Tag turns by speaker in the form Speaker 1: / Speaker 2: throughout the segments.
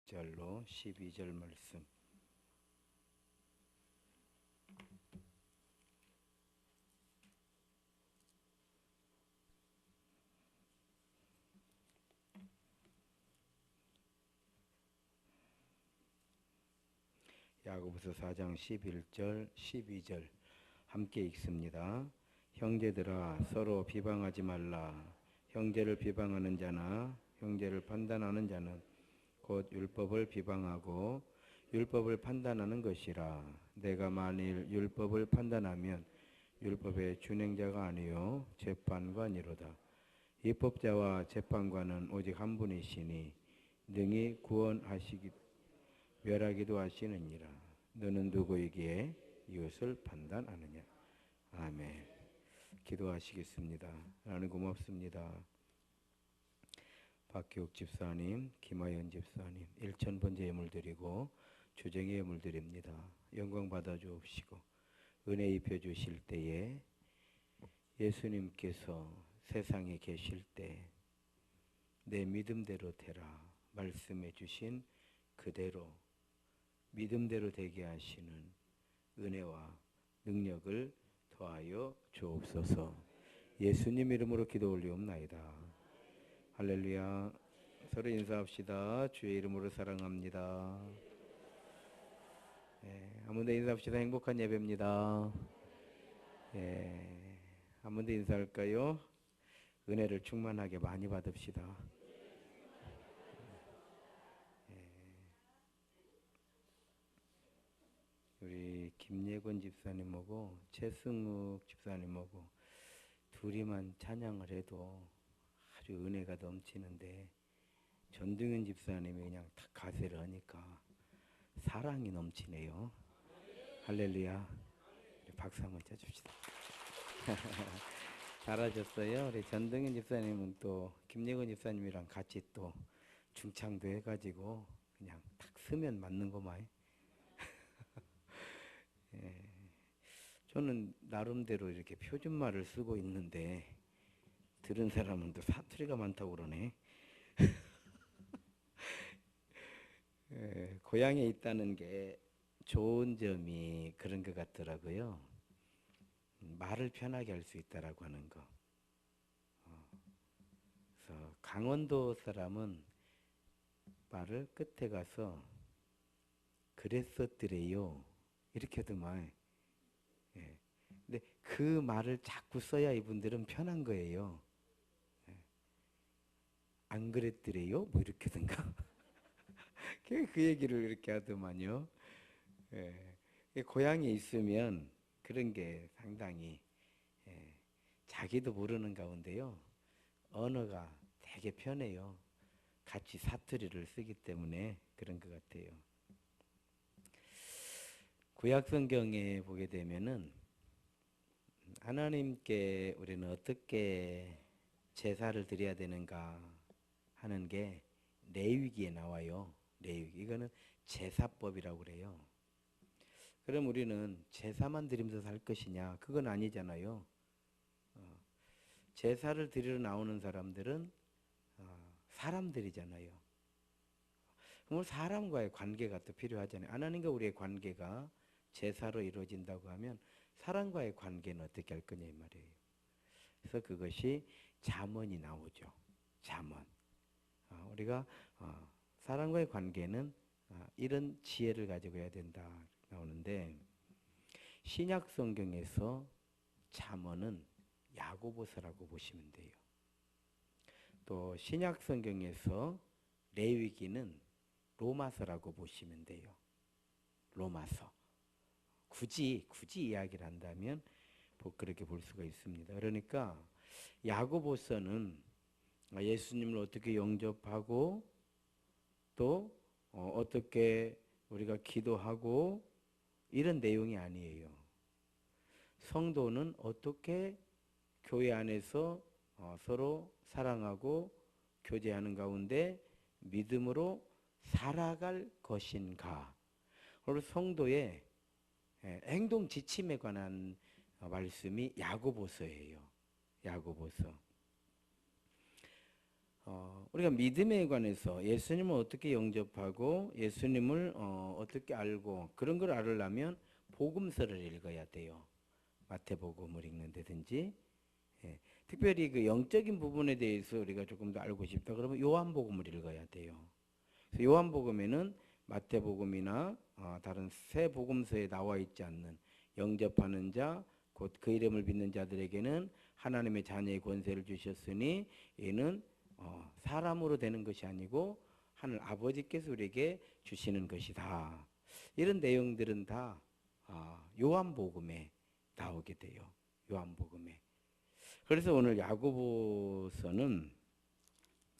Speaker 1: 11절로 12절 말씀. 야고보서 4장 11절 12절 함께 읽습니다. 형제들아 서로 비방하지 말라. 형제를 비방하는 자나 형제를 판단하는 자는 곧 율법을 비방하고 율법을 판단하는 것이라. 내가 만일 율법을 판단하면 율법의 준행자가 아니요 재판관이로다. 입법자와 재판관은 오직 한 분이시니 능히 구원하시기 멸하기도 하시느니라. 너는 누구이기에 이웃을 판단하느냐. 아멘. 기도하시겠습니다. 하나님 고맙습니다. 박기옥 집사님, 김하연 집사님 1000번째 예물 드리고 주정의 예물 드립니다. 영광 받아 주옵시고 은혜 입혀 주실 때에 예수님께서 세상에 계실 때 내 믿음대로 되라 말씀해 주신 그대로 믿음대로 되게 하시는 은혜와 능력을 더하여 주옵소서. 예수님 이름으로 기도 올리옵나이다. 할렐루야. 서로 인사합시다. 주의 이름으로 사랑합니다. 한 번 더 인사합시다. 행복한 예배입니다. 한 번 더 인사할까요? 은혜를 충만하게 많이 받읍시다. 우리 김예건 집사님하고 최승욱 집사님하고 둘이만 찬양을 해도 아주 은혜가 넘치는데 전등현 집사님이 그냥 탁 가세를 하니까 사랑이 넘치네요. 할렐루야. 우리 박수 한번 쳐줍시다. 잘하셨어요. 우리 전등현 집사님은 또 김예건 집사님이랑 같이 또 중창도 해가지고 그냥 탁 쓰면 맞는 거만. 저는 나름대로 이렇게 표준말을 쓰고 있는데 들은 사람은 또 사투리가 많다고 그러네. 고향에 있다는 게 좋은 점이 그런 것 같더라고요. 말을 편하게 할 수 있다라고 하는 거. 그래서 강원도 사람은 말을 끝에 가서 그랬었더래요 이렇게 하더만. 근데 그 말을 자꾸 써야 이분들은 편한 거예요. 안 그랬더래요? 뭐 이렇게 하든가. 그 얘기를 이렇게 하더만요. 고향에 있으면 그런 게 상당히 자기도 모르는 가운데요. 언어가 되게 편해요. 같이 사투리를 쓰기 때문에 그런 것 같아요. 구약성경에 보게 되면은 하나님께 우리는 어떻게 제사를 드려야 되는가 하는 게 레위기에 나와요. 레위기. 이거는 제사법이라고 그래요. 그럼 우리는 제사만 드리면서 살 것이냐? 그건 아니잖아요. 제사를 드리러 나오는 사람들은 사람들이잖아요. 그럼 사람과의 관계가 또 필요하잖아요. 하나님과 우리의 관계가 제사로 이루어진다고 하면 사람과의 관계는 어떻게 할 거냐 이 말이에요. 그래서 그것이 잠언이 나오죠. 잠언. 우리가 사람과의 관계는 이런 지혜를 가지고 해야 된다 나오는데 신약 성경에서 잠언은 야고보서라고 보시면 돼요. 또 신약 성경에서 레위기는 로마서라고 보시면 돼요. 로마서. 굳이 이야기를 한다면 그렇게 볼 수가 있습니다. 그러니까 야고보서는 예수님을 어떻게 영접하고 또 어떻게 우리가 기도하고 이런 내용이 아니에요. 성도는 어떻게 교회 안에서 서로 사랑하고 교제하는 가운데 믿음으로 살아갈 것인가. 그리고 성도의 행동 지침에 관한 말씀이 야고보서예요. 야고보서. 우리가 믿음에 관해서 예수님을 어떻게 영접하고 예수님을 어떻게 알고 그런 걸 알으려면 복음서를 읽어야 돼요. 마태복음을 읽는다든지 예. 특별히 그 영적인 부분에 대해서 우리가 조금 더 알고 싶다 그러면 요한복음을 읽어야 돼요. 그래서 요한복음에는 마태복음이나 다른 새 복음서에 나와 있지 않는 영접하는 자, 곧 그 이름을 믿는 자들에게는 하나님의 자녀의 권세를 주셨으니 이는 사람으로 되는 것이 아니고 하늘 아버지께서 우리에게 주시는 것이다. 이런 내용들은 다 요한복음에 나오게 돼요. 요한복음에. 그래서 오늘 야고보서는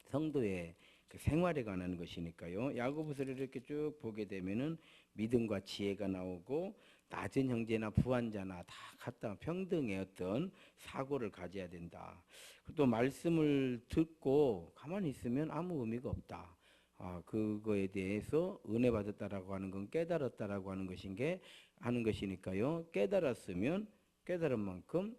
Speaker 1: 성도의 그 생활에 관한 것이니까요. 야고보서를 이렇게 쭉 보게 되면은 믿음과 지혜가 나오고 낮은 형제나 부한자나 다 같다 평등의 어떤 사고를 가져야 된다. 또 말씀을 듣고 가만히 있으면 아무 의미가 없다. 그거에 대해서 은혜 받았다라고 하는 건 깨달았다라고 하는 하는 것이니까요. 깨달았으면 깨달은 만큼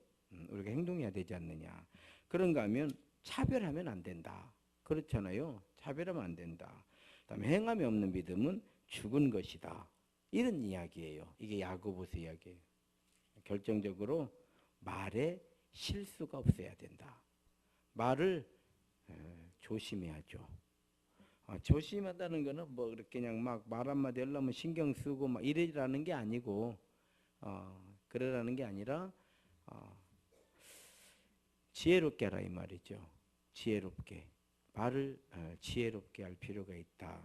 Speaker 1: 우리가 행동해야 되지 않느냐. 그런가 하면 차별하면 안 된다. 그렇잖아요. 차별하면 안 된다. 그다음에 행함이 없는 믿음은 죽은 것이다. 이런 이야기예요. 이게 야고보서 이야기예요. 결정적으로 말에 실수가 없어야 된다. 말을 조심해야죠. 조심하다는 거는 뭐 그렇게 그냥 막 말 한마디 하려면 신경 쓰고 막 이러라는 게 아니고 그러라는 게 아니라 지혜롭게 하라 이 말이죠. 지혜롭게. 말을 지혜롭게 할 필요가 있다.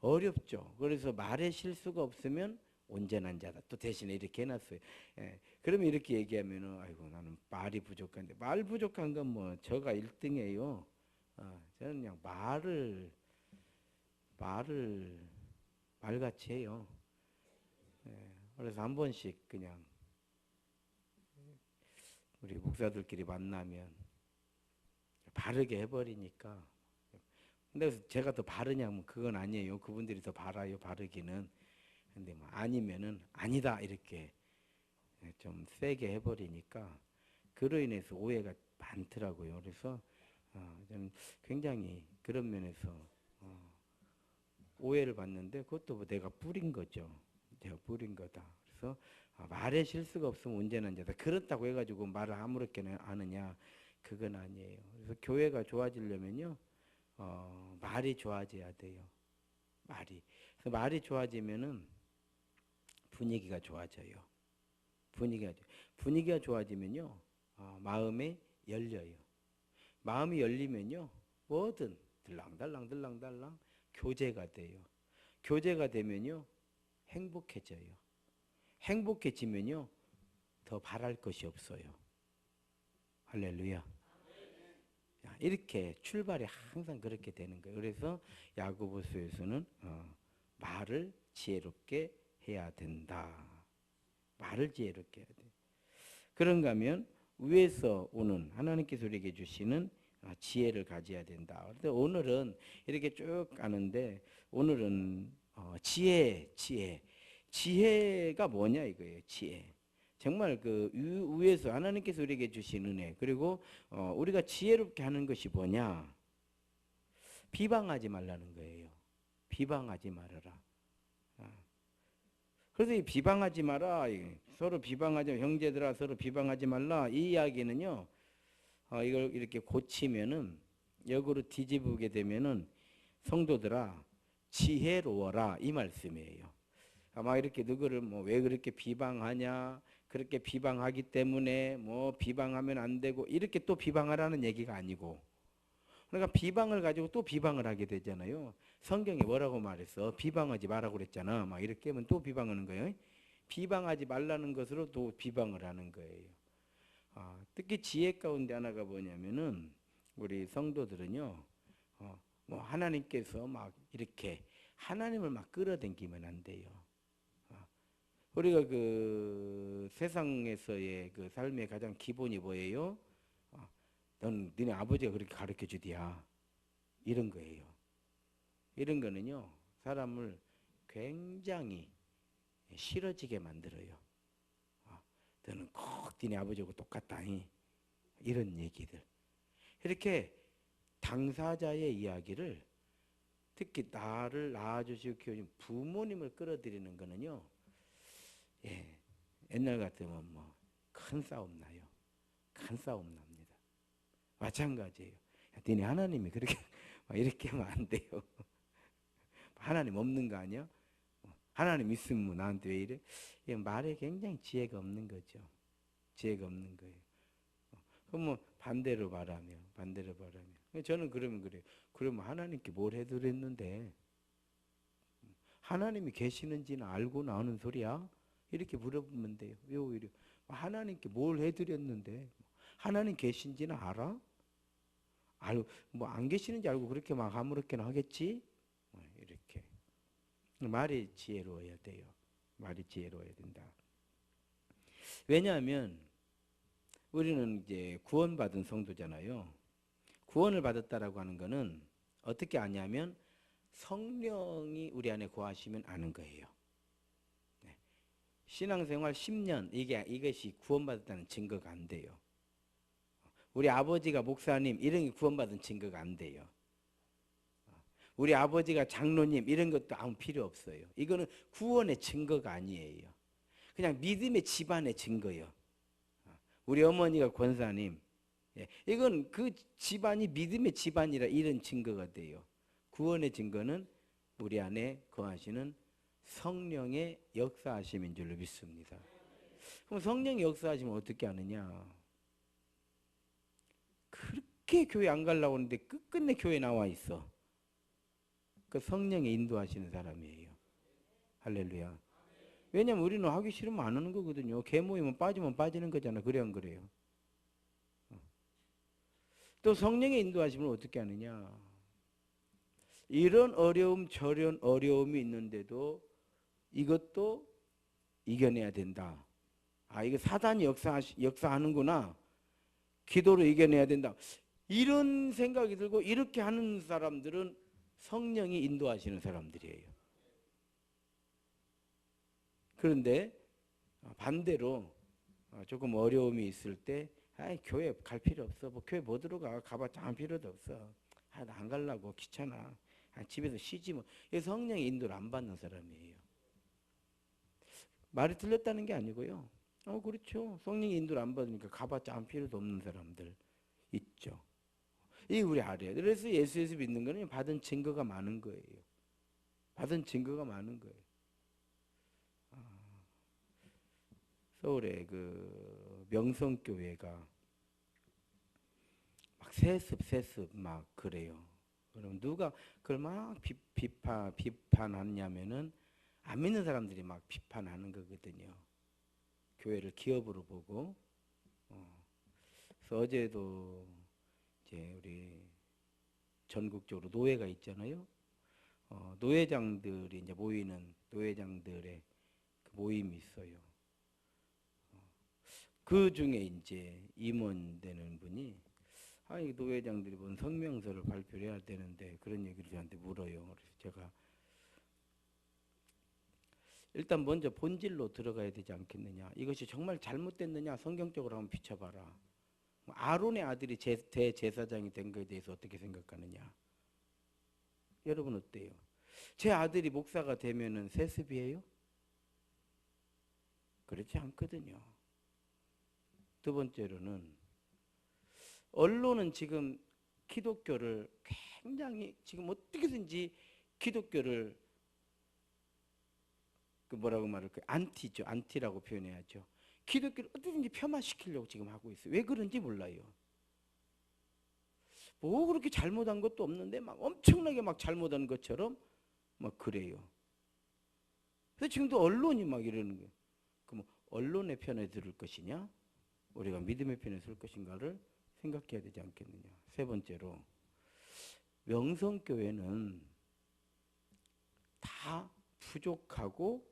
Speaker 1: 어렵죠. 그래서 말에 실수가 없으면 온전한 자다. 또 대신에 이렇게 해놨어요. 그러면 이렇게 얘기하면은 아이고 나는 말이 부족한데 말 부족한 건 뭐 저가 1등이에요. 저는 그냥 말을 말같이 해요. 그래서 한 번씩 그냥 우리 목사들끼리 만나면 바르게 해버리니까. 근데 제가 더 바르냐면 그건 아니에요. 그분들이 더 바라요, 바르기는. 근데 뭐 아니면은 아니다 이렇게 좀 세게 해버리니까 그로 인해서 오해가 많더라고요. 그래서 저는 굉장히 그런 면에서 오해를 받는데 그것도 뭐 내가 뿌린 거죠. 내가 뿌린 거다. 그래서 말에 실수가 없으면 온전한 자다. 그렇다고 해가지고 말을 아무렇게 하느냐 그건 아니에요. 그래서 교회가 좋아지려면요 말이 좋아져야 돼요. 그래서 말이 좋아지면은 분위기가 좋아져요. 분위기가 좋아지면요 마음이 열려요. 마음이 열리면요 뭐든 들랑달랑 교제가 돼요. 교제가 되면요 행복해져요. 행복해지면요 더 바랄 것이 없어요. 할렐루야. 이렇게 출발이 항상 그렇게 되는 거예요. 그래서 야고보서에서는 말을 지혜롭게 해야 된다. 말을 지혜롭게 해야 돼. 그런가 하면 위에서 오는 하나님께서 우리에게 주시는 지혜를 가져야 된다. 그런데 오늘은 이렇게 쭉 가는데 오늘은 지혜가 뭐냐 이거예요. 지혜. 정말 그 위에서 하나님께서 우리에게 주신 은혜 그리고 우리가 지혜롭게 하는 것이 뭐냐? 비방하지 말라는 거예요. 비방하지 말아라. 그래서 이 비방하지 마라. 서로 비방하지 형제들아 서로 비방하지 말라. 이 이야기는요. 이걸 이렇게 고치면은 역으로 뒤집게 되면은 성도들아 지혜로워라 이 말씀이에요. 아마 이렇게 누구를 뭐 왜 그렇게 비방하냐? 그렇게 비방하기 때문에 뭐 비방하면 안 되고 이렇게 또 비방하라는 얘기가 아니고 그러니까 비방을 가지고 또 비방을 하게 되잖아요. 성경에 뭐라고 말했어? 비방하지 말라고 그랬잖아. 막 이렇게 하면 또 비방하는 거예요. 비방하지 말라는 것으로 또 비방을 하는 거예요. 특히 지혜 가운데 하나가 뭐냐면은 우리 성도들은요. 뭐 하나님께서 막 이렇게 하나님을 막 끌어당기면 안 돼요. 우리가 그 세상에서의 그 삶의 가장 기본이 뭐예요? 넌 너네 아버지가 그렇게 가르쳐 주디야. 이런 거예요. 이런 거는요. 사람을 굉장히 싫어지게 만들어요. 너는 꼭 너네 아버지하고 똑같다. 이런 얘기들. 이렇게 당사자의 이야기를, 특히 나를 낳아주시고 키워준 부모님을 끌어들이는 거는요, 예, 옛날 같으면 뭐 큰 싸움 나요. 큰 싸움 납니다. 마찬가지예요. 야, 니네 하나님이 그렇게 막 이렇게 하면 안 돼요. 하나님 없는 거 아니야? 하나님 있으면 뭐 나한테 왜 이래? 이 말에 굉장히 지혜가 없는 거죠. 지혜가 없는 거예요. 그럼 뭐 반대로 말하며. 저는 그러면 그래요. 그러면 하나님께 뭘 해드렸는데? 하나님이 계시는지는 알고 나오는 소리야? 이렇게 물어보면 돼요. 왜 오히려 하나님께 뭘 해드렸는데? 하나님 계신지는 알아? 뭐 안 계시는지 알고 그렇게 막 아무렇게나 하겠지? 이렇게. 말이 지혜로워야 돼요. 말이 지혜로워야 된다. 왜냐하면 우리는 이제 구원받은 성도잖아요. 구원을 받았다라고 하는 거는 어떻게 아냐면 성령이 우리 안에 거하시면 아는 거예요. 네. 신앙생활 10년 이것이 구원받았다는 증거가 안 돼요. 우리 아버지가 목사님 이런 게 구원받은 증거가 안 돼요. 우리 아버지가 장로님 이런 것도 아무 필요 없어요. 이거는 구원의 증거가 아니에요. 그냥 믿음의 집안의 증거예요. 우리 어머니가 권사님, 이건 그 집안이 믿음의 집안이라 이런 증거가 돼요. 구원의 증거는 우리 안에 거하시는 성령의 역사하심인 줄로 믿습니다. 그럼 성령의 역사하시면 어떻게 하느냐? 그렇게 교회 안 가려고 하는데 끝끝내 교회 나와 있어. 그 성령의 인도하시는 사람이에요. 할렐루야. 왜냐면 우리는 하기 싫으면 안 하는 거거든요. 개 모이면 빠지면 빠지는 거잖아. 그래 안 그래요? 또 성령의 인도하심을 어떻게 하느냐? 이런 어려움 저런 어려움이 있는데도 이것도 이겨내야 된다. 아, 이거 사단이 역사하는구나. 기도로 이겨내야 된다. 이런 생각이 들고 이렇게 하는 사람들은 성령이 인도하시는 사람들이에요. 그런데 반대로 조금 어려움이 있을 때 교회 갈 필요 없어. 뭐 교회 뭐 들어가. 가봤자 아무 필요도 없어. 나 안 가려고 귀찮아. 집에서 쉬지 뭐. 성령의 인도를 안 받는 사람이에요. 말이 틀렸다는 게 아니고요. 그렇죠. 성령의 인도를 안 받으니까 가봤자 아무 필요도 없는 사람들 있죠. 이 우리 알아요. 그래서 예수에서 믿는 거는 받은 증거가 많은 거예요. 받은 증거가 많은 거예요. 서울에 그 명성교회가 막 세습 막 그래요. 그럼 누가 그걸 막 비판하냐면은 안 믿는 사람들이 막 비판하는 거거든요. 교회를 기업으로 보고. 그래서 어제도 이제 우리 전국적으로 노회가 있잖아요. 노회장들이 이제 모이는 노회장들의 그 모임이 있어요. 그 중에 이제 임원되는 분이 이 노회장들이 뭔 성명서를 발표를 해야 되는데 그런 얘기를 저한테 물어요. 그래서 제가 일단 먼저 본질로 들어가야 되지 않겠느냐. 이것이 정말 잘못됐느냐 성경적으로 한번 비춰봐라. 아론의 아들이 대제사장이 된 것에 대해서 어떻게 생각하느냐. 여러분 어때요? 제 아들이 목사가 되면은 세습이에요? 그렇지 않거든요. 두 번째로는 언론은 지금 기독교를 굉장히 지금 어떻게든지 기독교를 그 뭐라고 말할까요? 안티죠. 안티라고 표현해야죠. 기독교를 어떻게든지 폄하시키려고 지금 하고 있어요. 왜 그런지 몰라요. 뭐 그렇게 잘못한 것도 없는데 막 엄청나게 막 잘못한 것처럼 막 그래요. 그래서 지금도 언론이 막 이러는 거예요. 그럼 언론의 편에 들을 것이냐? 우리가 믿음의 편에 설 것인가를 생각해야 되지 않겠느냐. 세 번째로 명성교회는 다 부족하고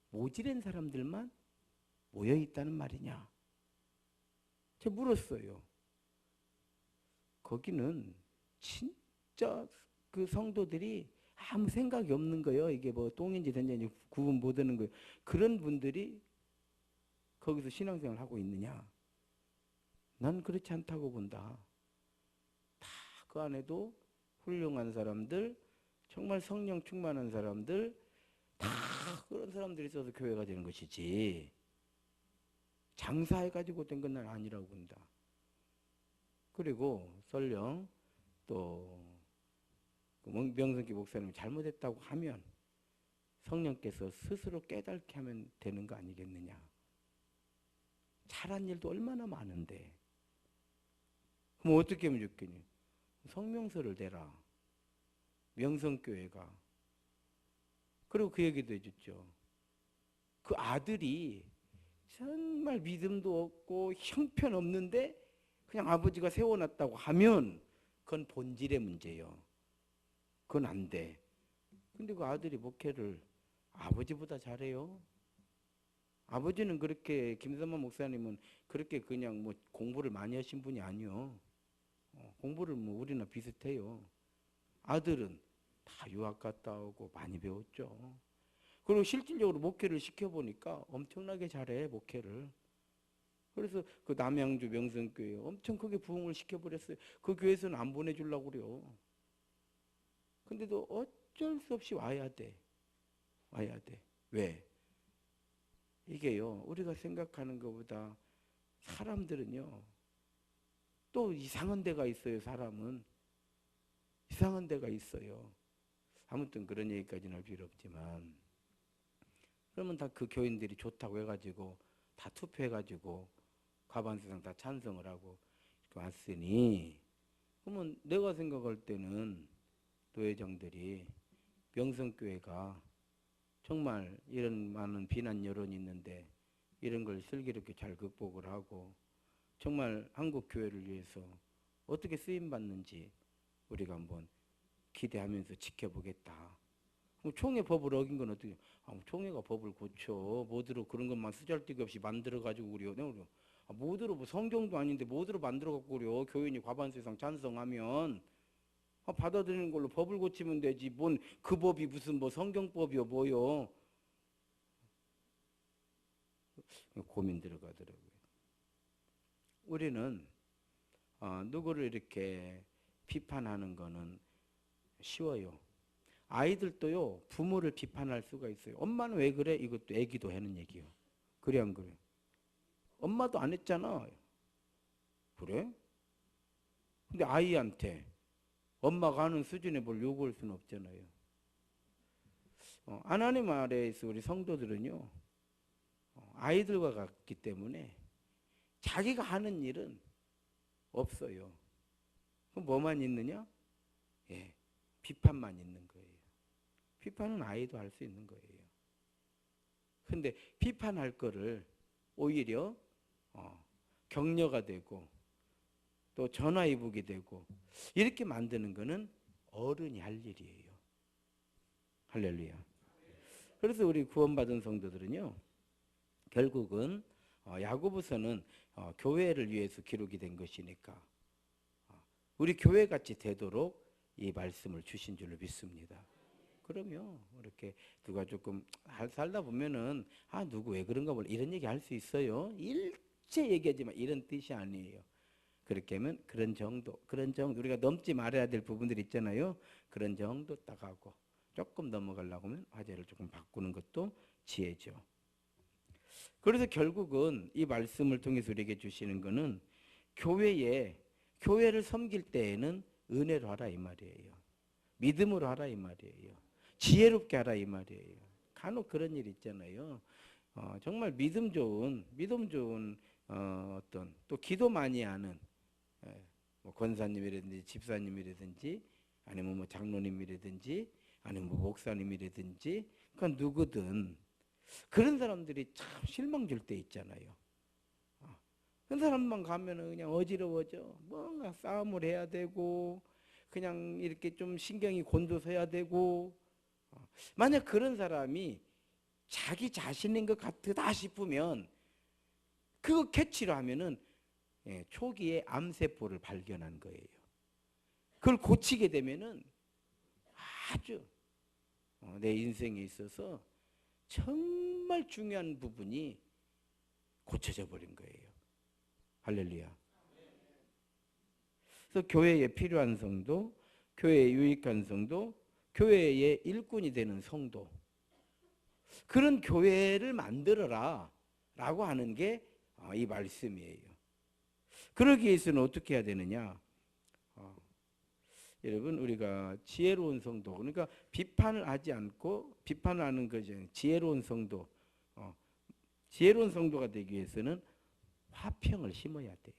Speaker 1: 모질한 사람들만 모여 있다는 말이냐? 제가 물었어요. 거기는 진짜 그 성도들이 아무 생각이 없는 거예요. 이게 뭐 똥인지 된지 구분 못 하는 거예요. 그런 분들이 거기서 신앙생활을 하고 있느냐? 난 그렇지 않다고 본다. 다 그 안에도 훌륭한 사람들, 정말 성령 충만한 사람들, 다 그런 사람들이 있어서 교회가 되는 것이지 장사해가지고 된 건 아니라고 본다. 그리고 설령 또 명성기 목사님이 잘못했다고 하면 성령께서 스스로 깨닫게 하면 되는 거 아니겠느냐. 잘한 일도 얼마나 많은데. 그럼 어떻게 하면 좋겠니? 성명서를 대라. 명성교회가. 그리고 그 얘기도 해줬죠. 그 아들이 정말 믿음도 없고 형편없는데 그냥 아버지가 세워놨다고 하면 그건 본질의 문제예요. 그건 안 돼. 근데 그 아들이 목회를 아버지보다 잘해요. 아버지는 그렇게, 김선만 목사님은 그렇게 그냥 뭐 공부를 많이 하신 분이 아니요. 공부를 뭐 우리나 비슷해요. 아들은 다 유학 갔다 오고 많이 배웠죠. 그리고 실질적으로 목회를 시켜보니까 엄청나게 잘해, 목회를. 그래서 그 남양주 명성교회 엄청 크게 부흥을 시켜버렸어요. 그 교회에서는 안 보내주려고 그래요. 근데도 어쩔 수 없이 와야 돼. 와야 돼. 왜? 이게요, 우리가 생각하는 것보다 사람들은요, 또 이상한 데가 있어요, 사람은. 이상한 데가 있어요. 아무튼 그런 얘기까지는 할 필요 없지만, 그러면 다 그 교인들이 좋다고 해가지고, 다 투표해가지고, 과반수상 다 찬성을 하고 왔으니, 그러면 내가 생각할 때는 노회장들이 명성교회가 정말 이런 많은 비난 여론이 있는데 이런 걸 슬기롭게 잘 극복을 하고 정말 한국 교회를 위해서 어떻게 쓰임 받는지 우리가 한번 기대하면서 지켜보겠다. 총회 법을 어긴 건 어떻게? 총회가 법을 고쳐 뭐대로 그런 것만 쓰잘데기 없이 만들어 가지고 그래요. 뭐대로 뭐 성경도 아닌데 뭐대로 만들어 갖고 그래요. 교인이 과반수 이상 찬성하면 받아들이는 걸로 법을 고치면 되지. 뭔 그 법이 무슨 뭐 성경법이요 뭐요. 고민 들어가더라고요. 우리는 누구를 이렇게 비판하는 거는 쉬워요. 아이들도요, 부모를 비판할 수가 있어요. 엄마는 왜 그래? 이것도 애기도 하는 얘기요. 그래 안 그래? 엄마도 안 했잖아. 그래? 근데 아이한테 엄마가 하는 수준에 뭘 요구할 수는 없잖아요. 하나님 아래에서 우리 성도들은요, 아이들과 같기 때문에 자기가 하는 일은 없어요. 그럼 뭐만 있느냐? 예, 비판만 있는 거예요. 비판은 아이도 할 수 있는 거예요. 근데 비판할 거를 오히려 격려가 되고 또 전화위복이 되고 이렇게 만드는 거는 어른이 할 일이에요. 할렐루야. 그래서 우리 구원받은 성도들은요, 결국은 야고보서는 교회를 위해서 기록이 된 것이니까 우리 교회같이 되도록 이 말씀을 주신 줄로 믿습니다. 그러면 이렇게 누가 조금 살다 보면은 누구 왜 그런가 몰라 이런 얘기 할 수 있어요. 일체 얘기하지만 이런 뜻이 아니에요. 그렇게 하면 그런 정도 우리가 넘지 말아야 될 부분들 있잖아요. 그런 정도 딱 하고 조금 넘어가려고 하면 화제를 조금 바꾸는 것도 지혜죠. 그래서 결국은 이 말씀을 통해서 우리에게 주시는 거는 교회를 섬길 때에는 은혜로 하라 이 말이에요. 믿음으로 하라 이 말이에요. 지혜롭게 하라 이 말이에요. 간혹 그런 일 있잖아요. 정말 믿음 좋은 어떤 또 기도 많이 하는 뭐 권사님이라든지 집사님이라든지 아니면 뭐 장로님이라든지 아니면 뭐 목사님이라든지 그러니까 누구든 그런 사람들이 참 실망 줄 때 있잖아요. 그 사람만 가면은 그냥 어지러워져. 뭔가 싸움을 해야 되고 그냥 이렇게 좀 신경이 곤두서야 되고 만약 그런 사람이 자기 자신인 것 같다 싶으면 그거 캐치를 하면은 초기에 암세포를 발견한 거예요. 그걸 고치게 되면은 아주 내 인생에 있어서 정말 중요한 부분이 고쳐져 버린 거예요. 할렐루야. 그래서 교회에 필요한 성도, 교회에 유익한 성도, 교회의 일꾼이 되는 성도, 그런 교회를 만들어라 라고 하는 게 이 말씀이에요. 그러기 위해서는 어떻게 해야 되느냐? 여러분, 우리가 지혜로운 성도, 그러니까 비판을 하지 않고 비판을 하는 거죠. 지혜로운 성도, 지혜로운 성도가 되기 위해서는 화평을 심어야 돼요.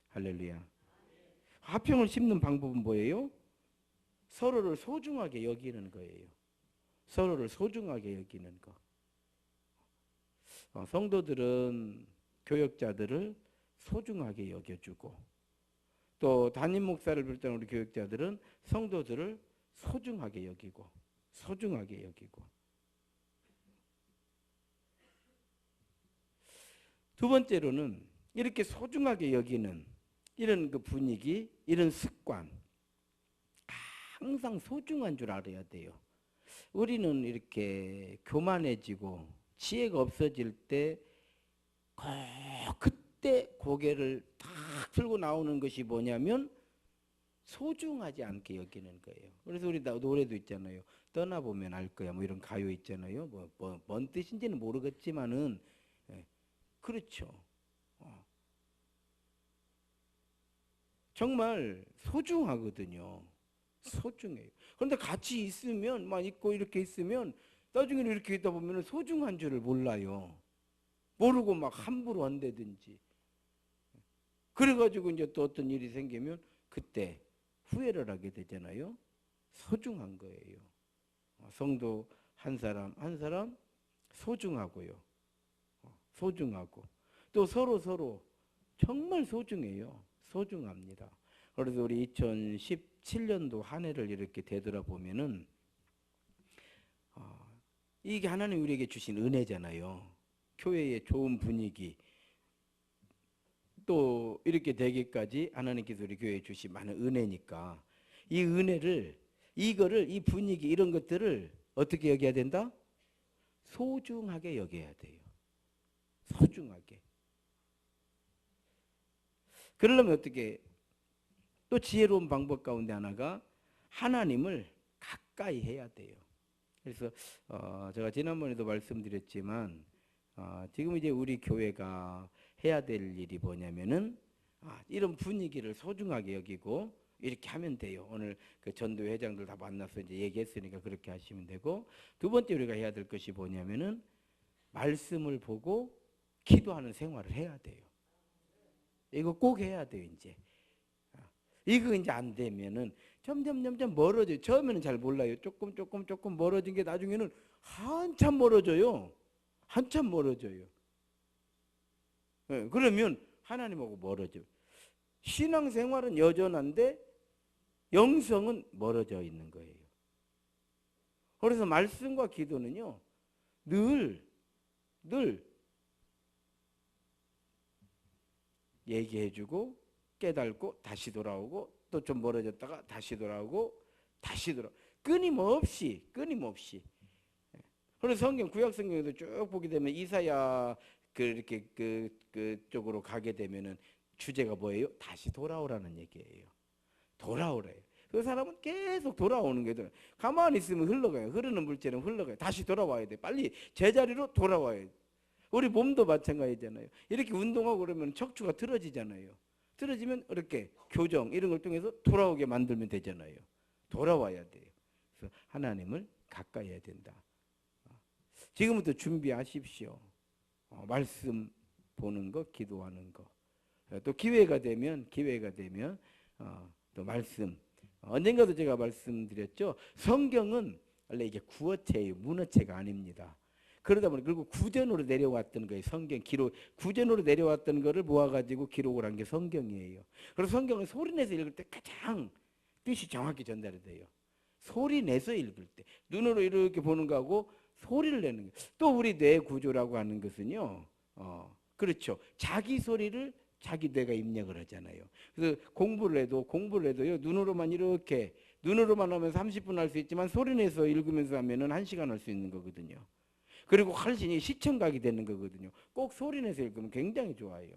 Speaker 1: 할렐루야. 화평을 심는 방법은 뭐예요? 서로를 소중하게 여기는 거예요. 서로를 소중하게 여기는 거. 성도들은 교역자들을 소중하게 여겨주고, 또 담임 목사를 비롯한 우리 교역자들은 성도들을 소중하게 여기고, 소중하게 여기고. 두 번째로는 이렇게 소중하게 여기는 이런 그 분위기, 이런 습관, 항상 소중한 줄 알아야 돼요. 우리는 이렇게 교만해지고 지혜가 없어질 때 그때 고개를 탁 들고 나오는 것이 뭐냐면 소중하지 않게 여기는 거예요. 그래서 우리 노래도 있잖아요. 떠나보면 알 거야. 뭐 이런 가요 있잖아요. 뭔 뜻인지는 모르겠지만은, 그렇죠. 정말 소중하거든요. 소중해요. 그런데 같이 있으면, 막 있고 이렇게 있으면 나중에는 이렇게 있다 보면 소중한 줄을 몰라요. 모르고 막 함부로 한다든지. 그래가지고 이제 또 어떤 일이 생기면 그때 후회를 하게 되잖아요. 소중한 거예요. 성도 한 사람 한 사람 소중하고요. 소중하고 또 서로 정말 소중해요. 소중합니다. 그래서 우리 2017년도 한 해를 이렇게 되돌아보면은 이게 하나님 우리에게 주신 은혜잖아요. 교회의 좋은 분위기, 또 이렇게 되기까지 하나님께서 우리 교회에 주신 많은 은혜니까 이 은혜를, 이 분위기, 이런 것들을 어떻게 여겨야 된다? 소중하게 여겨야 돼요. 소중하게. 그러려면 어떻게, 또 지혜로운 방법 가운데 하나가 하나님을 가까이 해야 돼요. 그래서 제가 지난번에도 말씀드렸지만 지금 이제 우리 교회가 해야 될 일이 뭐냐면은 이런 분위기를 소중하게 여기고 이렇게 하면 돼요. 오늘 그 전도 회장들 다 만나서 이제 얘기했으니까 그렇게 하시면 되고, 두 번째 우리가 해야 될 것이 뭐냐면은 말씀을 보고 기도하는 생활을 해야 돼요. 이거 꼭 해야 돼요. 이제 이거 이제 안 되면은 점점 멀어져요. 처음에는 잘 몰라요. 조금 멀어진 게 나중에는 한참 멀어져요. 한참 멀어져요. 그러면 하나님하고 멀어져요. 신앙생활은 여전한데 영성은 멀어져 있는 거예요. 그래서 말씀과 기도는요, 늘 얘기해주고 깨닫고 다시 돌아오고 또 좀 멀어졌다가 다시 돌아오고 다시 돌아, 끊임없이. 그래서 성경, 구약 성경에도 쭉 보게 되면 이사야 이렇게 그쪽으로 가게 되면은 주제가 뭐예요? 다시 돌아오라는 얘기예요. 돌아오래요. 그 사람은 계속 돌아오는 게, 가만히 있으면 흘러가요. 흐르는 물처럼 흘러가요. 다시 돌아와야 돼. 빨리 제자리로 돌아와야 돼. 우리 몸도 마찬가지잖아요. 이렇게 운동하고 그러면 척추가 틀어지잖아요. 틀어지면 이렇게 교정 이런 걸 통해서 돌아오게 만들면 되잖아요. 돌아와야 돼요. 그래서 하나님을 가까이 해야 된다. 지금부터 준비하십시오. 말씀 보는 거, 기도하는 거. 또 기회가 되면 또 말씀. 언젠가도 제가 말씀드렸죠. 성경은 원래 이게 구어체예요. 문어체가 아닙니다. 그러다 보니 그리고 구전으로 내려왔던 거예요. 성경 기록, 구전으로 내려왔던 거를 모아가지고 기록을 한 게 성경이에요. 그래서 성경은 소리내서 읽을 때 가장 뜻이 정확히 전달이 돼요. 소리내서 읽을 때 눈으로 이렇게 보는 거하고 소리를 내는 거. 또 우리 뇌 구조라고 하는 것은요, 그렇죠. 자기 소리를 자기 뇌가 입력을 하잖아요. 그래서 공부를 해도요, 눈으로만 하면 30분 할 수 있지만 소리내서 읽으면서 하면은 1시간 할 수 있는 거거든요. 그리고 훨씬 시청각이 되는 거거든요. 꼭 소리내서 읽으면 굉장히 좋아요.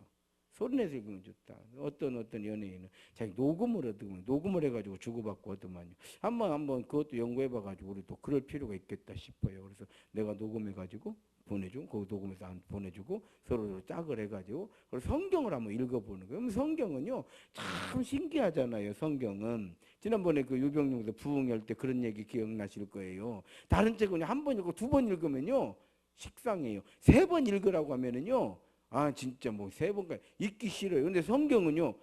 Speaker 1: 소리내서 읽으면 좋다. 어떤 연예인은 자기 녹음을 하더만 녹음을 해가지고 주고받고 하더만요. 한번 그것도 연구해봐가지고 우리도 그럴 필요가 있겠다 싶어요. 그래서 내가 녹음해가지고 보내주고 그 녹음해서 보내주고 서로 짝을 해가지고 그래서 성경을 한번 읽어보는 거예요. 그럼 성경은요 참 신기하잖아요. 성경은 지난번에 그 유병용도 부흥할 때 그런 얘기 기억나실 거예요. 다른 책은 한 번 읽고 두 번 읽으면요 식상해요. 세 번 읽으라고 하면은요 아 진짜 뭐 세 번까지 읽기 싫어요. 근데 성경은요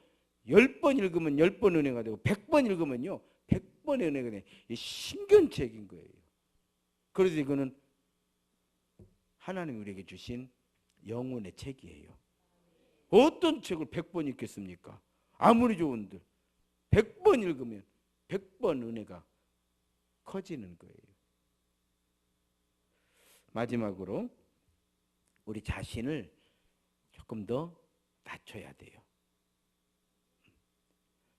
Speaker 1: 10번 읽으면 10번 은혜가 되고 100번 읽으면요 100번의 은혜가 돼. 신견책인 거예요. 그래서 이거는 하나님이 우리에게 주신 영혼의 책이에요. 어떤 책을 100번 읽겠습니까? 아무리 좋은들 100번 읽으면 100번 은혜가 커지는 거예요. 마지막으로 우리 자신을 조금 더 낮춰야 돼요.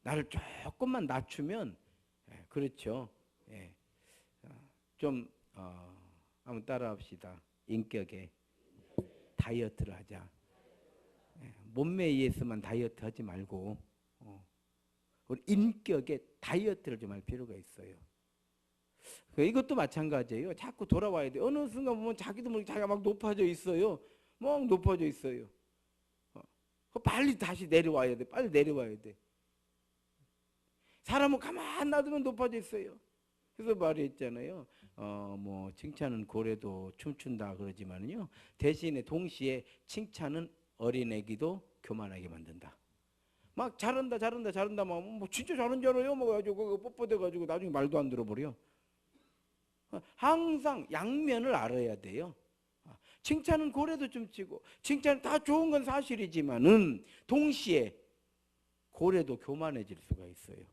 Speaker 1: 나를 조금만 낮추면 그렇죠. 좀 한번 따라합시다. 인격에 다이어트를 하자. 몸매에 의해서만 다이어트 하지 말고 우리 인격에 다이어트를 좀 할 필요가 있어요. 이것도 마찬가지예요. 자꾸 돌아와야 돼. 어느 순간 보면 자기도 모르게 자기가 막 높아져 있어요. 막 높아져 있어요. 빨리 다시 내려와야 돼. 빨리 내려와야 돼. 사람은 가만 놔두면 높아져 있어요. 그래서 말했잖아요. 뭐 칭찬은 고래도 춤춘다 그러지만요. 대신에 동시에 칭찬은 어린애기도 교만하게 만든다. 막 잘한다 막 뭐 진짜 잘한 줄 알아요. 뭐 가지고 뻣뻣해 가지고 나중에 말도 안 들어버려. 항상 양면을 알아야 돼요. 칭찬은 고래도 춤추고 칭찬은 다 좋은 건 사실이지만은 동시에 고래도 교만해질 수가 있어요.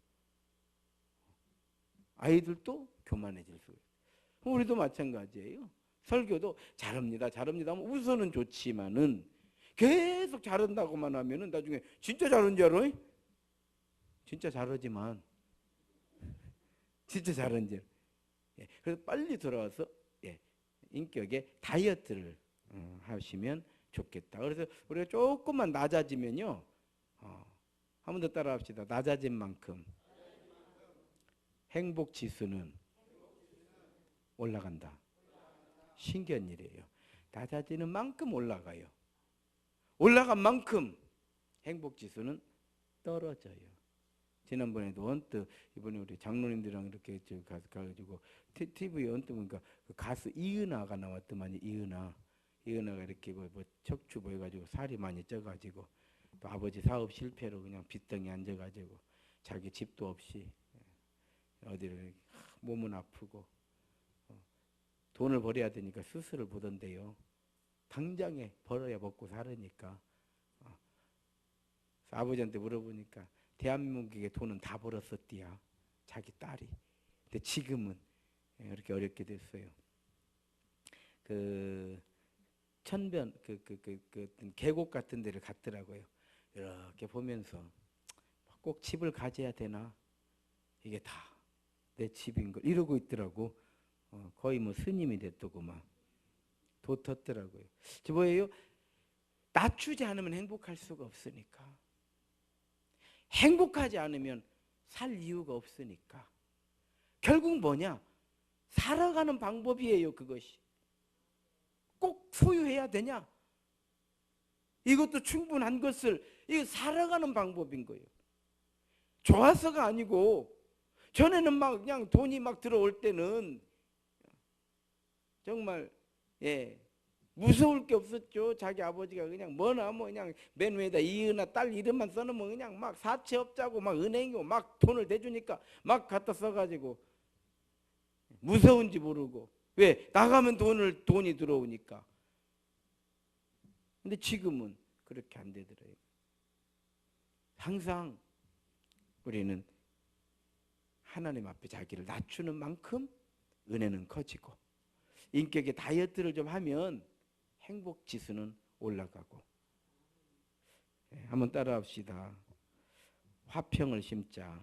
Speaker 1: 아이들도 교만해질 수가 있어요. 우리도 마찬가지예요. 설교도 잘합니다 하면 우선은 좋지만은 계속 잘한다고만 하면은 나중에 진짜 잘한 줄 알아? 진짜 잘하지만 진짜 잘한 줄. 그래서 빨리 돌아와서 인격에 다이어트를 하시면 좋겠다. 그래서 우리가 조금만 낮아지면요. 한 번 더 따라합시다. 낮아진 만큼 행복 지수는 올라간다. 신기한 일이에요. 낮아지는 만큼 올라가요. 올라간 만큼 행복 지수는 떨어져요. 지난번에도 언뜻 이번에 우리 장로님들이랑 이렇게 가가지고 TV에 언뜻 보니까 그 가수 이은하가 나왔더만요. 이은하가 이렇게 뭐 척추 보여가지고 살이 많이 쪄가지고 또 아버지 사업 실패로 그냥 빚덩이 앉아가지고 자기 집도 없이 어디를 몸은 아프고 돈을 벌어야 되니까 수술을 보던데요. 당장에 벌어야 먹고 살으니까 아버지한테 물어보니까 대한민국의 돈은 다 벌었었디야. 자기 딸이. 근데 지금은 이렇게 어렵게 됐어요. 그 천변 그 계곡 같은 데를 갔더라고요. 이렇게 보면서 꼭 집을 가져야 되나? 이게 다 내 집인 걸 이러고 있더라고. 거의 뭐 스님이 됐더구만. 도텄더라고요. 저 뭐예요? 낮추지 않으면 행복할 수가 없으니까. 행복하지 않으면 살 이유가 없으니까. 결국 뭐냐? 살아가는 방법이에요. 그것이. 꼭 소유해야 되냐? 이것도 충분한 것을 이거 살아가는 방법인 거예요. 좋아서가 아니고 전에는 막 그냥 돈이 막 들어올 때는 정말 무서울 게 없었죠. 자기 아버지가 그냥 뭐나 뭐 그냥 맨 위에다 이은아 딸 이름만 써놓으면 그냥 막 사채업자고 막 은행이고 막 돈을 대주니까 막 갖다 써가지고 무서운지 모르고. 왜? 나가면 돈이 들어오니까. 근데 지금은 그렇게 안 되더래요. 항상 우리는 하나님 앞에 자기를 낮추는 만큼 은혜는 커지고 인격의 다이어트를 좀 하면 행복 지수는 올라가고. 한번 따라합시다. 화평을 심자.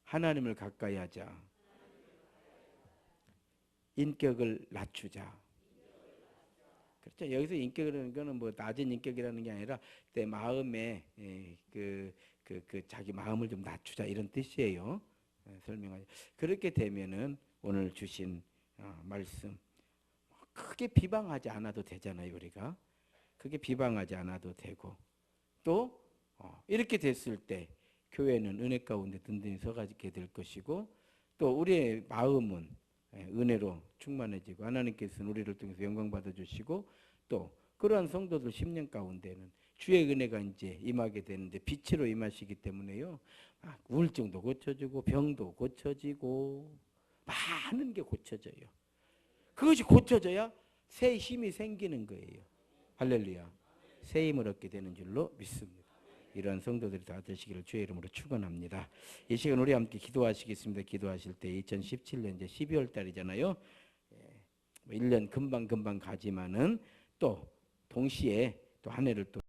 Speaker 1: 하나님을 가까이 하자. 인격을 낮추자. 그렇죠. 여기서 인격이라는 거는 뭐 낮은 인격이라는 게 아니라 내 마음에 자기 마음을 좀 낮추자 이런 뜻이에요. 설명하자. 그렇게 되면은 오늘 주신 말씀 크게 비방하지 않아도 되잖아요. 우리가 크게 비방하지 않아도 되고 또 이렇게 됐을 때 교회는 은혜 가운데 든든히 서가게 될 것이고 또 우리의 마음은 은혜로 충만해지고 하나님께서는 우리를 통해서 영광 받아주시고 또 그러한 성도들 10년 가운데는 주의 은혜가 이제 임하게 되는데 빛으로 임하시기 때문에요. 우울증도 고쳐지고 병도 고쳐지고 많은 게 고쳐져요. 그것이 고쳐져야 새 힘이 생기는 거예요. 할렐루야. 새 힘을 얻게 되는 줄로 믿습니다. 이러한 성도들이 다 되시기를 주의 이름으로 축원합니다. 이 시간 우리 함께 기도하시겠습니다. 기도하실 때 2017년 이제 12월 달이잖아요. 1년 금방 가지만은 또 동시에 또 한 해를 또